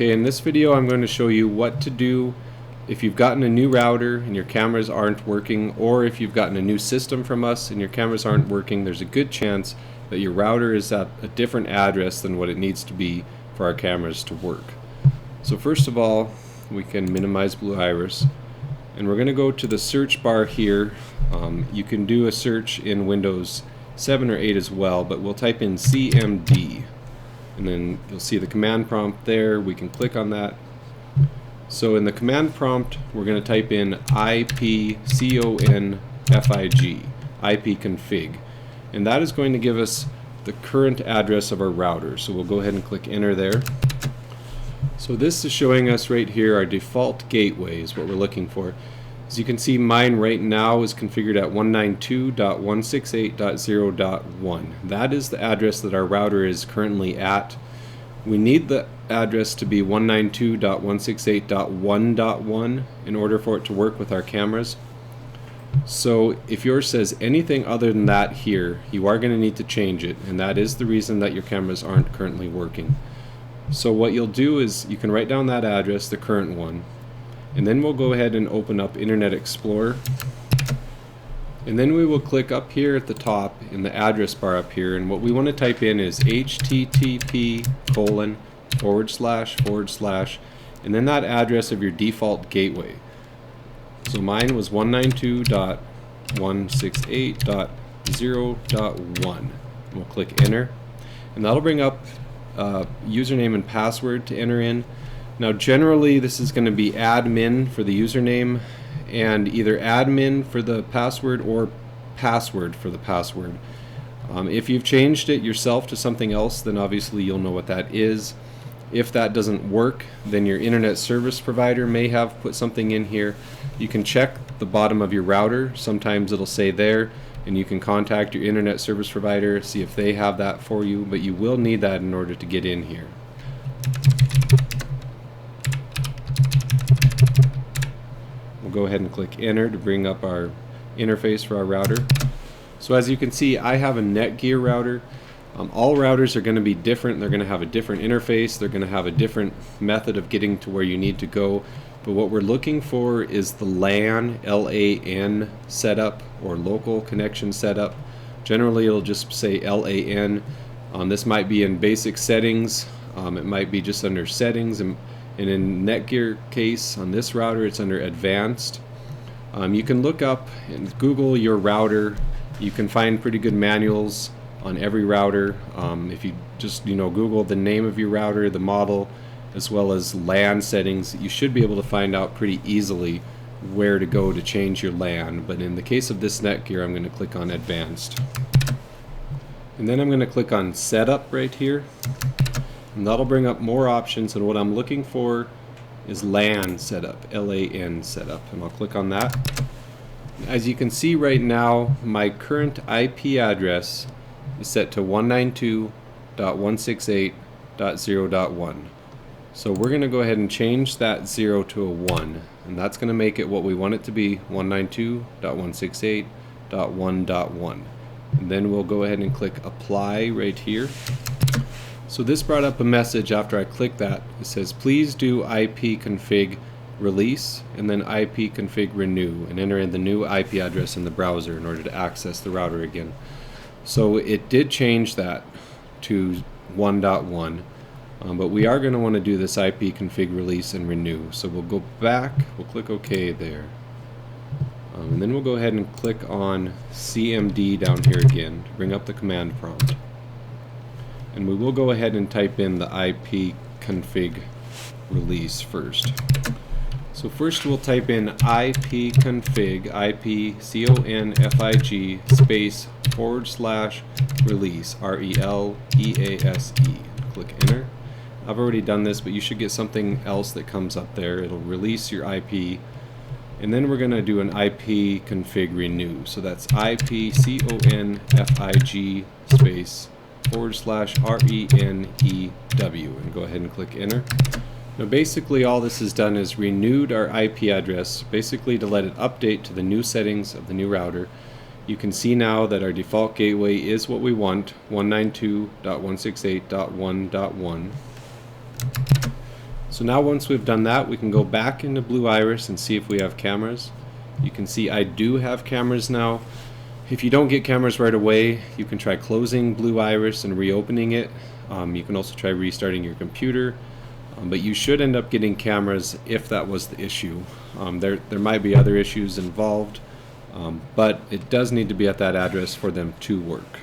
Okay, in this video I'm going to show you what to do if you've gotten a new router and your cameras aren't working, or if you've gotten a new system from us and your cameras aren't working. There's a good chance that your router is at a different address than what it needs to be for our cameras to work. So first of all, we can minimize Blue Iris, and we're going to go to the search bar here. You can do a search in Windows 7 or 8 as well, but we'll type in CMD. And then you'll see the command prompt there. We can click on that. So in the command prompt, we're going to type in ipconfig, ipconfig, and that is going to give us the current address of our router. So we'll go ahead and click enter there. So this is showing us right here our default gateway is what we're looking for. As you can see, mine right now is configured at 192.168.0.1. That is the address that our router is currently at. We need the address to be 192.168.1.1 in order for it to work with our cameras. So if yours says anything other than that here, you are going to need to change it, and that is the reason that your cameras aren't currently working. So what you'll do is you can write down that address, the current one, and then we'll go ahead and open up Internet Explorer, and then we will click up here at the top in the address bar up here, and what we want to type in is http:// and then that address of your default gateway. So mine was 192.168.0.1. We'll click enter, and that'll bring up username and password to enter in. Now generally this is going to be admin for the username and either admin for the password or password for the password. If you've changed it yourself to something else, then obviously you'll know what that is. If that doesn't work, then your internet service provider may have put something in here. You can check the bottom of your router. Sometimes it'll say there, and you can contact your internet service provider, see if they have that for you, but you will need that in order to get in here. We'll go ahead and click enter to bring up our interface for our router. So as you can see, I have a Netgear router. All routers are going to be different. They're going to have a different interface. They're going to have a different method of getting to where you need to go. But what we're looking for is the LAN, L-A-N setup, or local connection setup. Generally it'll just say LAN. This might be in basic settings. It might be just under settings, and in Netgear case on this router it's under advanced. You can look up and Google your router. You can find pretty good manuals on every router. If you just Google the name of your router, the model, as well as LAN settings, you should be able to find out pretty easily where to go to change your LAN. But in the case of this Netgear, I'm going to click on advanced, and then I'm going to click on setup right here, and that'll bring up more options, and what I'm looking for is LAN setup, L-A-N setup, and I'll click on that. As you can see right now, my current IP address is set to 192.168.0.1. So we're going to go ahead and change that 0 to a 1, and that's going to make it what we want it to be, 192.168.1.1. And then we'll go ahead and click apply right here. So this brought up a message after I clicked that. It says please do ipconfig release and then ipconfig renew, and enter in the new IP address in the browser in order to access the router again. So it did change that to 1.1, but we are going to want to do this ipconfig release and renew. So we'll go back, we'll click OK there, and then we'll go ahead and click on CMD down here again to bring up the command prompt, and we will go ahead and type in the ipconfig release first. So first we'll type in ipconfig, ipconfig space /release, R-E-L-E-A-S-E. Click enter. I've already done this, but you should get something else that comes up there. It'll release your IP, and then we're going to do an ipconfig renew. So that's ipconfig space /renew, and go ahead and click enter. Now basically all this has done is renewed our IP address, basically to let it update to the new settings of the new router. You can see now that our default gateway is what we want, 192.168.1.1. So now once we've done that, we can go back into Blue Iris and see if we have cameras. You can see I do have cameras now. If you don't get cameras right away, you can try closing Blue Iris and reopening it. You can also try restarting your computer. But you should end up getting cameras if that was the issue. There might be other issues involved, but it does need to be at that address for them to work.